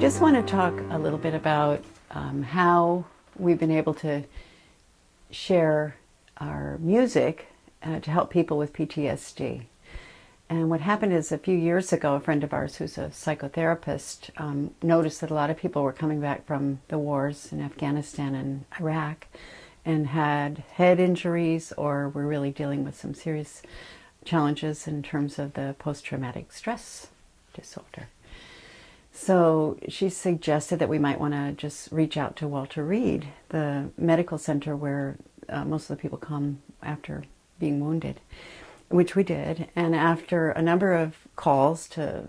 just want to talk a little bit about how we've been able to share our music to help people with PTSD. And what happened is a few years ago, a friend of ours who's a psychotherapist noticed that a lot of people were coming back from the wars in Afghanistan and Iraq and had head injuries or were really dealing with some serious challenges in terms of the post-traumatic stress disorder. So she suggested that we might want to just reach out to Walter Reed, the medical center where most of the people come after being wounded, which we did. And after a number of calls to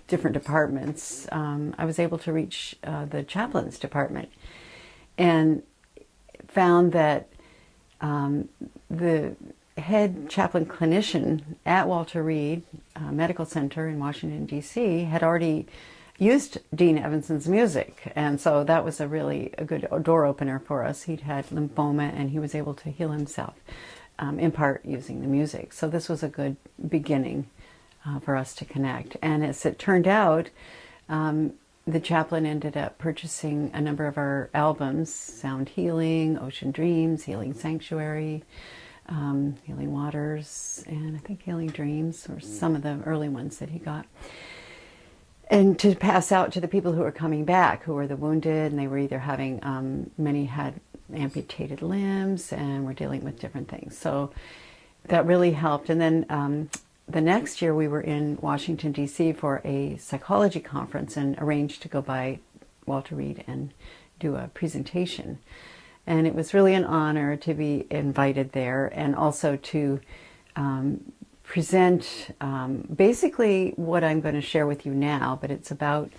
different departments, I was able to reach the chaplains department and found that the head chaplain clinician at Walter Reed Medical Center in Washington, D.C. had already used Dean Evenson's music, and so that was a really good door opener for us. He'd had lymphoma and he was able to heal himself in part using the music. So this was a good beginning for us to connect. And as it turned out, the chaplain ended up purchasing a number of our albums: Sound Healing, Ocean Dreams, Healing Sanctuary, Healing Waters, and I think Healing Dreams, or some of the early ones that he got. And to pass out to the people who were coming back, who were the wounded, and they were either having, many had amputated limbs and were dealing with different things. So that really helped. And then the next year we were in Washington, D.C. for a psychology conference and arranged to go by Walter Reed and do a presentation. And it was really an honor to be invited there and also to present basically what I'm going to share with you now, but it's about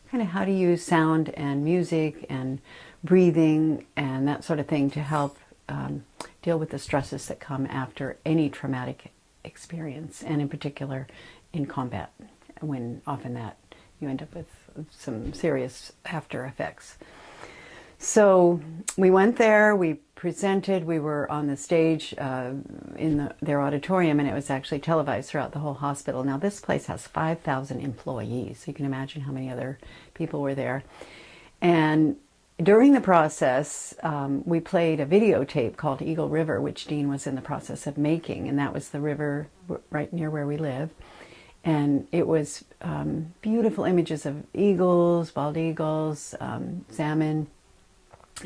kind of how to use sound and music and breathing and that sort of thing to help deal with the stresses that come after any traumatic experience, and in particular in combat, when often that you end up with some serious after effects. So we went there, we presented, we were on the stage in their auditorium, and it was actually televised throughout the whole hospital. Now this place has 5,000 employees, so you can imagine how many other people were there. And during the process, we played a videotape called Eagle River, which Dean was in the process of making, and that was the river right near where we live. And it was beautiful images of eagles, bald eagles, salmon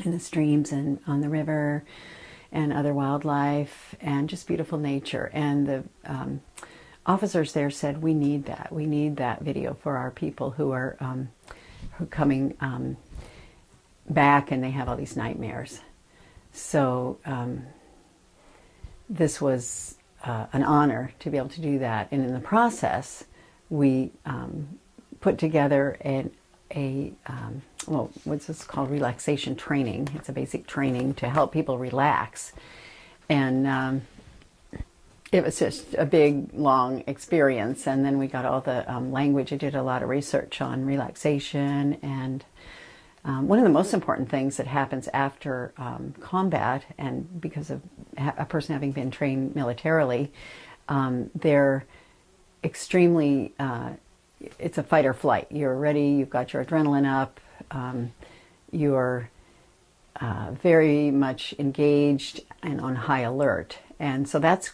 in the streams and on the river, and other wildlife, and just beautiful nature. And the officers there said, we need that video for our people who are coming back and they have all these nightmares. So this was an honor to be able to do that. And in the process, we put together what's this called? Relaxation Training. It's a basic training to help people relax. And it was just a big, long experience. And then we got all the language. I did a lot of research on relaxation. And one of the most important things that happens after combat, and because of a person having been trained militarily, they're extremely, it's a fight or flight. You're ready, you've got your adrenaline up, you're very much engaged and on high alert. And so that's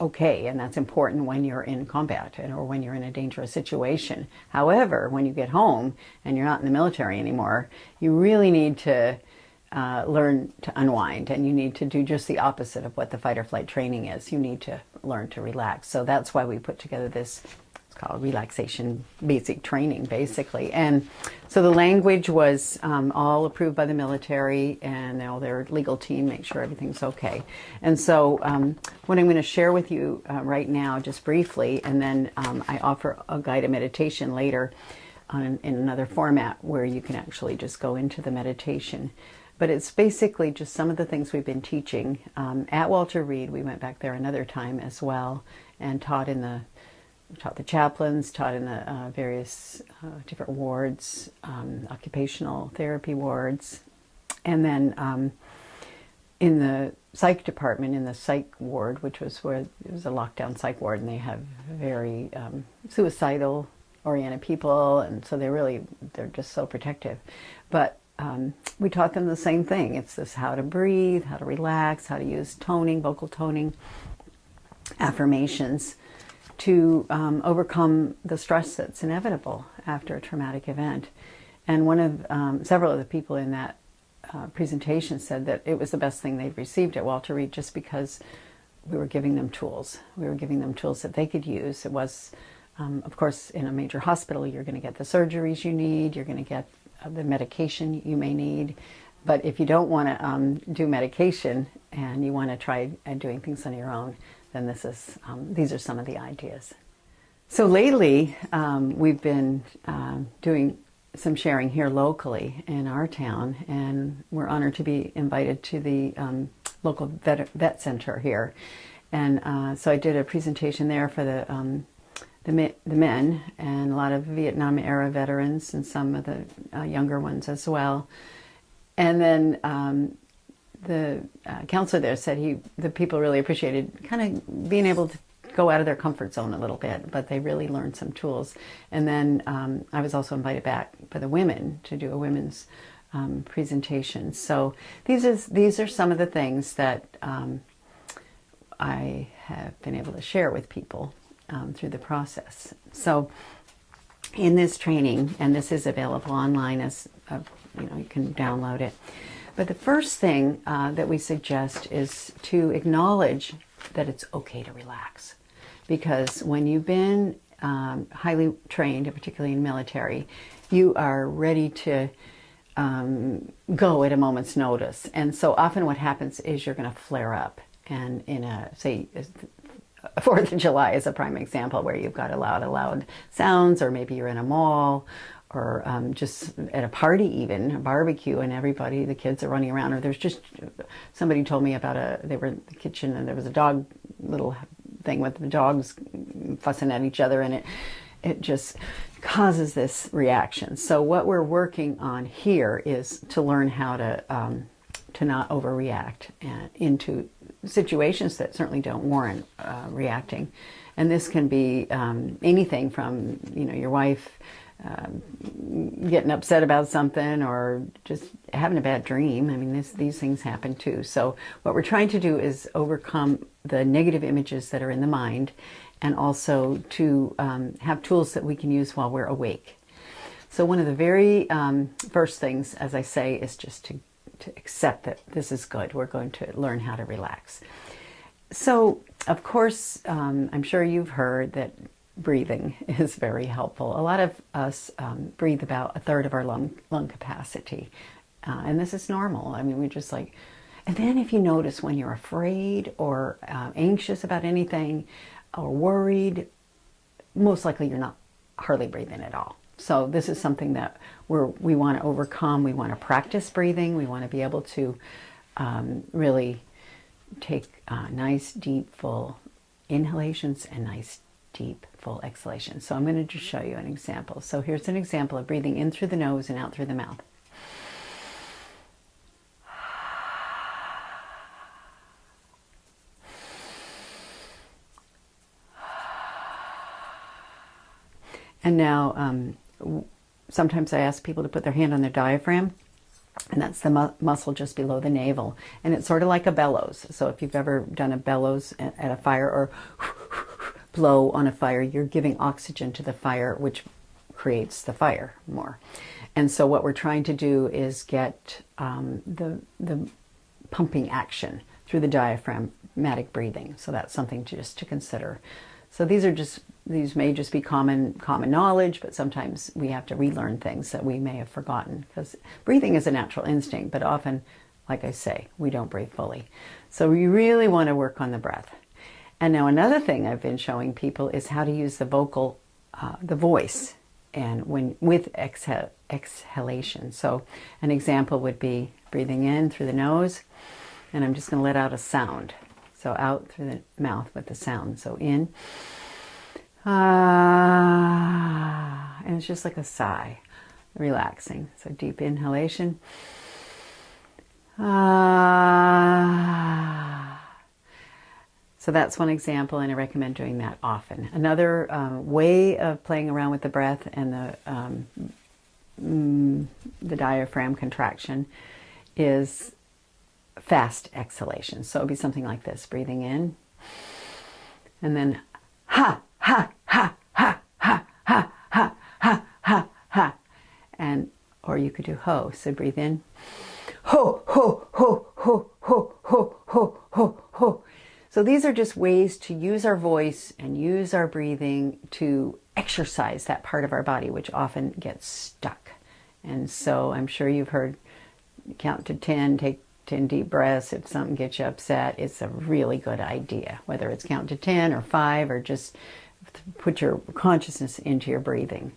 okay, and that's important when you're in combat or when you're in a dangerous situation. However, when you get home and you're not in the military anymore, you really need to learn to unwind, and you need to do just the opposite of what the fight or flight training is. You need to learn to relax. So that's why we put together this, it's called Relaxation Basic Training, basically. And so the language was all approved by the military, and their legal team makes sure everything's okay. And so what I'm going to share with you right now, just briefly, and then I offer a guided meditation later in another format where you can actually just go into the meditation. But it's basically just some of the things we've been teaching at Walter Reed. We went back there another time as well and taught the chaplains, taught in the various different wards, occupational therapy wards, and then in the psych department, in the psych ward, which was where it was a lockdown psych ward, and they have very suicidal oriented people, and so they're just so protective. But we taught them the same thing. It's this how to breathe, how to relax, how to use toning, vocal toning, affirmations to overcome the stress that's inevitable after a traumatic event. And one of several of the people in that presentation said that it was the best thing they'd received at Walter Reed, just because we were giving them tools. We were giving them tools that they could use. It was, of course, in a major hospital, you're going to get the surgeries you need, you're going to get the medication you may need. But if you don't want to do medication and you want to try doing things on your own, then these are some of the ideas. So lately, we've been doing some sharing here locally in our town, and we're honored to be invited to the local vet center here. And so I did a presentation there for the men, and a lot of Vietnam era veterans and some of the younger ones as well. And then the counselor there said the people really appreciated kind of being able to go out of their comfort zone a little bit, but they really learned some tools. And then I was also invited back for the women to do a women's presentation. So these are some of the things that I have been able to share with people through the process. So in this training, and this is available online as you can download it. But the first thing that we suggest is to acknowledge that it's okay to relax. Because when you've been highly trained, particularly in military, you are ready to go at a moment's notice. And so often what happens is you're going to flare up. And in say, 4th of July is a prime example where you've got a lot of loud sounds, or maybe you're in a mall, or just at a party even, a barbecue, and the kids are running around, or there's just, somebody told me about they were in the kitchen and there was a dog, little thing with the dogs fussing at each other, and it just causes this reaction. So what we're working on here is to learn how to not overreact into situations that certainly don't warrant reacting. And this can be anything from, your wife getting upset about something, or just having a bad dream. I mean, these things happen too. So what we're trying to do is overcome the negative images that are in the mind, and also to have tools that we can use while we're awake. So one of the very first things, as I say, is just to accept that this is good. We're going to learn how to relax. So, of course, I'm sure you've heard that breathing is very helpful. A lot of us breathe about 1/3 of our lung capacity. And this is normal. I mean, we're just like, and then if you notice when you're afraid or anxious about anything or worried, most likely you're not hardly breathing at all. So this is something that we want to overcome. We want to practice breathing. We want to be able to really take nice, deep, full inhalations and nice, deep, full exhalations. So I'm going to just show you an example. So here's an example of breathing in through the nose and out through the mouth. And now, sometimes I ask people to put their hand on their diaphragm, and that's the muscle just below the navel. And it's sort of like a bellows. So if you've ever done a bellows at a fire, or blow on a fire, you're giving oxygen to the fire, which creates the fire more. And so what we're trying to do is get the pumping action through the diaphragmatic breathing. So that's something to consider. So these may just be common knowledge, but sometimes we have to relearn things that we may have forgotten, because breathing is a natural instinct, but often, like I say, we don't breathe fully. So we really want to work on the breath. And now another thing I've been showing people is how to use the voice, and with exhalation. So an example would be breathing in through the nose, and I'm just going to let out a sound. So out through the mouth with the sound. So in, and it's just like a sigh, relaxing. So deep inhalation. So that's one example, and I recommend doing that often. Another way of playing around with the breath and the diaphragm contraction is fast exhalation. So it'll be something like this: breathing in, and then ha, ha, ha, ha, ha, ha, ha, ha, ha, ha. And, or you could do ho. So breathe in, ho, ho, ho, ho, ho, ho, ho, ho, ho. So these are just ways to use our voice and use our breathing to exercise that part of our body, which often gets stuck. And so I'm sure you've heard count to 10, take 10 deep breaths. If something gets you upset, it's a really good idea, whether it's count to 10 or 5, or just put your consciousness into your breathing.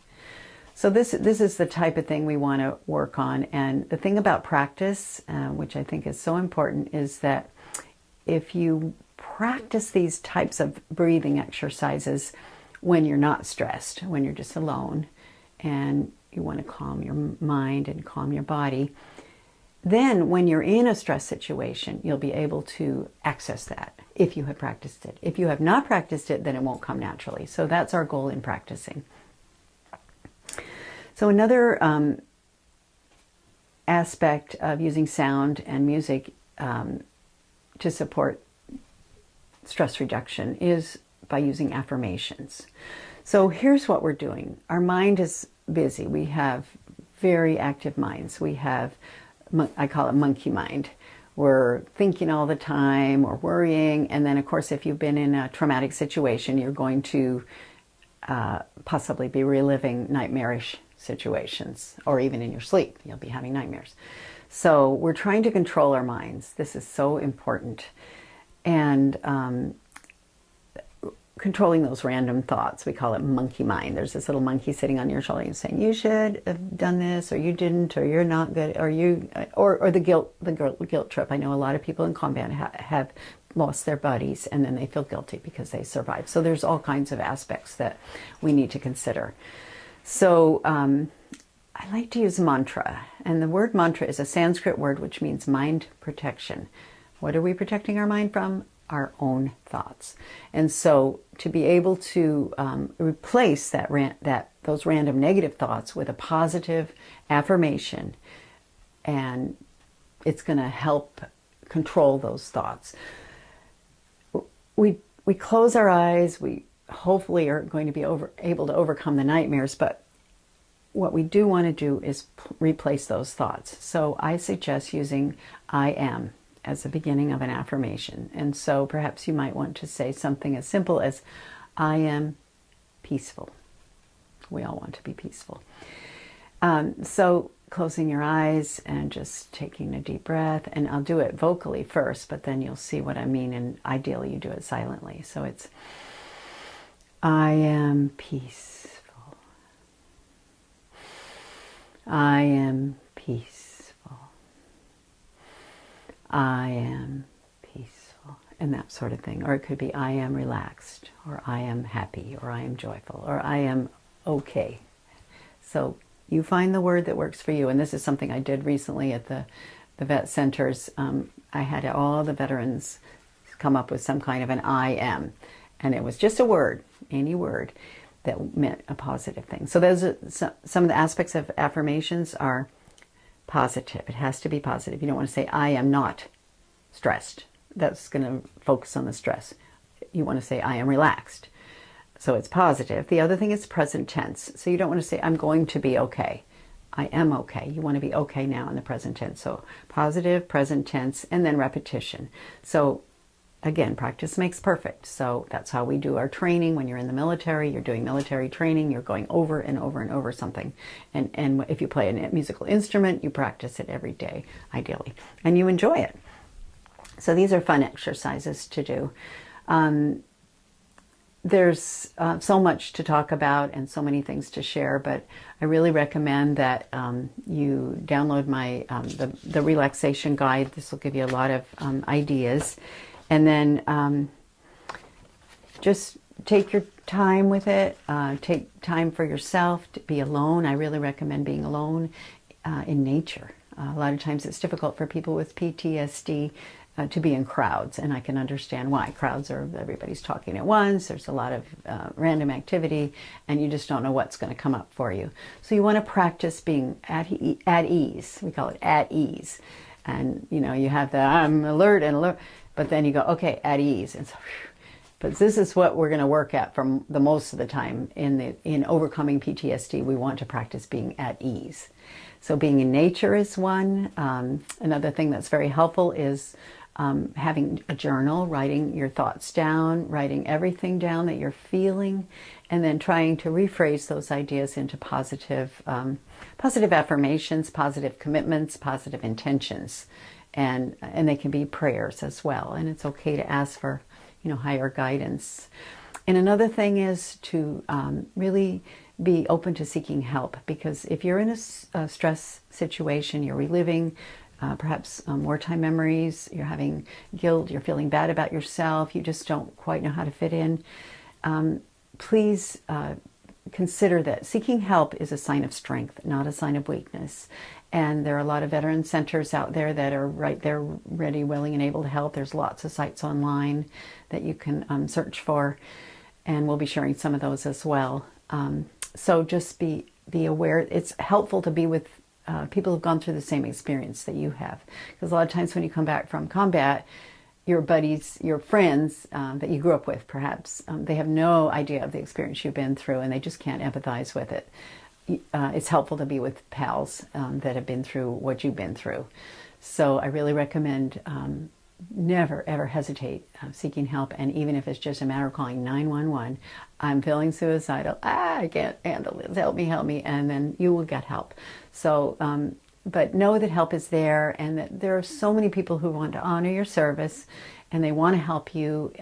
So this is the type of thing we want to work on. And the thing about practice, which I think is so important, is that if you practice these types of breathing exercises when you're not stressed, when you're just alone, and you want to calm your mind and calm your body, then when you're in a stress situation, you'll be able to access that if you have practiced it. If you have not practiced it, then it won't come naturally. So that's our goal in practicing. So another aspect of using sound and music to support stress reduction is by using affirmations. So here's what we're doing. Our mind is busy. We have very active minds. We have, I call it monkey mind. We're thinking all the time, or worrying. And then, of course, if you've been in a traumatic situation, you're going to possibly be reliving nightmarish situations, or even in your sleep, you'll be having nightmares. So we're trying to control our minds. This is so important. And controlling those random thoughts, we call it monkey mind. There's this little monkey sitting on your shoulder and saying, you should have done this, or you didn't, or you're not good, or you, or the guilt trip. I know a lot of people in combat have lost their buddies, and then they feel guilty because they survived. So there's all kinds of aspects that we need to consider. So I like to use mantra, and the word mantra is a Sanskrit word which means mind protection. What are we protecting our mind from? Our own thoughts. And so to be able to replace those random negative thoughts with a positive affirmation, and it's going to help control those thoughts. We close our eyes. We hopefully are going to be able to overcome the nightmares, but what we do want to do is replace those thoughts. So I suggest using I am as the beginning of an affirmation. And so perhaps you might want to say something as simple as, I am peaceful. We all want to be peaceful. So closing your eyes and just taking a deep breath, and I'll do it vocally first, but then you'll see what I mean, and ideally you do it silently. So it's, I am peaceful. I am peaceful. I am peaceful, and that sort of thing. Or it could be, I am relaxed, or I am happy, or I am joyful, or I am okay. So you find the word that works for you. And this is something I did recently at the vet centers. I had all the veterans come up with some kind of an I am. And it was just a word, any word, that meant a positive thing. So those are some of the aspects of affirmations are positive. It has to be positive. You don't want to say, I am not stressed. That's going to focus on the stress. You want to say, I am relaxed. So it's positive. The other thing is present tense. So you don't want to say, I'm going to be okay. I am okay. You want to be okay now in the present tense. So positive, present tense, and then repetition. So again, practice makes perfect. So that's how we do our training. When you're in the military, you're doing military training, you're going over and over and over something. And if you play a musical instrument, you practice it every day, ideally, and you enjoy it. So these are fun exercises to do. There's so much to talk about and so many things to share, but I really recommend that you download my the relaxation guide. This will give you a lot of ideas. And then just take your time with it. Take time for yourself to be alone. I really recommend being alone in nature. A lot of times it's difficult for people with PTSD to be in crowds, and I can understand why. Crowds are, everybody's talking at once, there's a lot of random activity, and you just don't know what's going to come up for you. So you want to practice being at ease. We call it at ease. And, you know, you have the I'm alert and alert, but then you go, okay, at ease. And so, but this is what we're going to work at from the most of the time in overcoming PTSD. We want to practice being at ease. So being in nature is one. Another thing that's very helpful is having a journal, writing your thoughts down, writing everything down that you're feeling, and then trying to rephrase those ideas into positive affirmations, positive commitments, positive intentions, and they can be prayers as well. And it's okay to ask for, you know, higher guidance. And another thing is to really be open to seeking help, because if you're in a stress situation, you're reliving perhaps wartime memories, you're having guilt, you're feeling bad about yourself, you just don't quite know how to fit in, please consider that seeking help is a sign of strength, not a sign of weakness. And there are a lot of veteran centers out there that are right there, ready, willing, and able to help. There's lots of sites online that you can search for, and we'll be sharing some of those as well. So just be aware. It's helpful to be with people who've gone through the same experience that you have. Because a lot of times when you come back from combat, your buddies, your friends that you grew up with, perhaps, they have no idea of the experience you've been through, and they just can't empathize with it. It's helpful to be with pals that have been through what you've been through. So I really recommend never, ever hesitate seeking help. And even if it's just a matter of calling 911, I'm feeling suicidal, I can't handle this, help me, and then you will get help. So, but know that help is there, and that there are so many people who want to honor your service, and they want to help you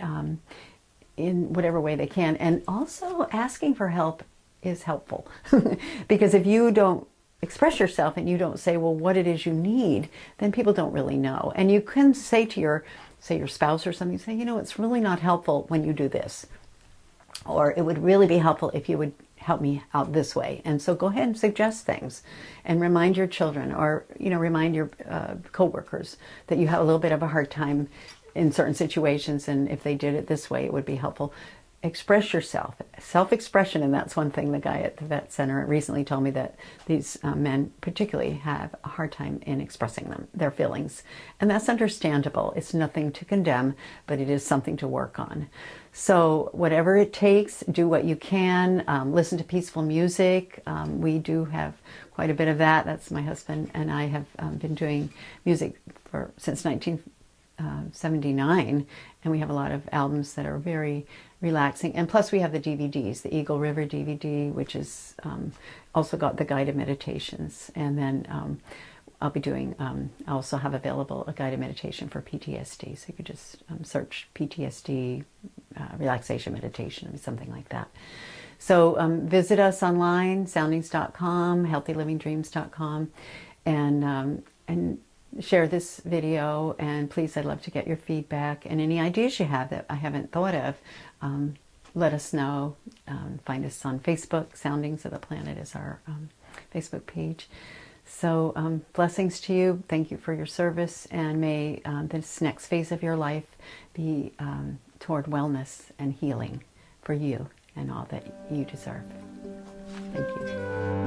in whatever way they can. And also asking for help is helpful because if you don't express yourself and you don't say, well, what it is you need, then people don't really know. And you can say to your spouse or something, say, you know, it's really not helpful when you do this, or it would really be helpful if you would help me out this way. And so go ahead and suggest things, and remind your children, or, you know, remind your coworkers that you have a little bit of a hard time in certain situations, and if they did it this way, it would be helpful. Express yourself, self-expression, and that's one thing the guy at the vet center recently told me, that these men particularly have a hard time in expressing their feelings, and that's understandable. It's nothing to condemn, but it is something to work on. So whatever it takes, do what you can. Listen to peaceful music. We do have quite a bit of that. That's my husband and I have been doing music since 1979, and we have a lot of albums that are very relaxing. And plus we have the DVDs, the Eagle River DVD, which is also got the guided meditations. And then I'll be doing, I also have available a guided meditation for PTSD. So you could just search PTSD relaxation meditation or something like that. So visit us online, soundings.com, healthylivingdreams.com, and share this video. And please, I'd love to get your feedback and any ideas you have that I haven't thought of. Let us know. Find us on Facebook. Soundings of the Planet is our Facebook page. So blessings to you. Thank you for your service, and may this next phase of your life be toward wellness and healing for you and all that you deserve. Thank you.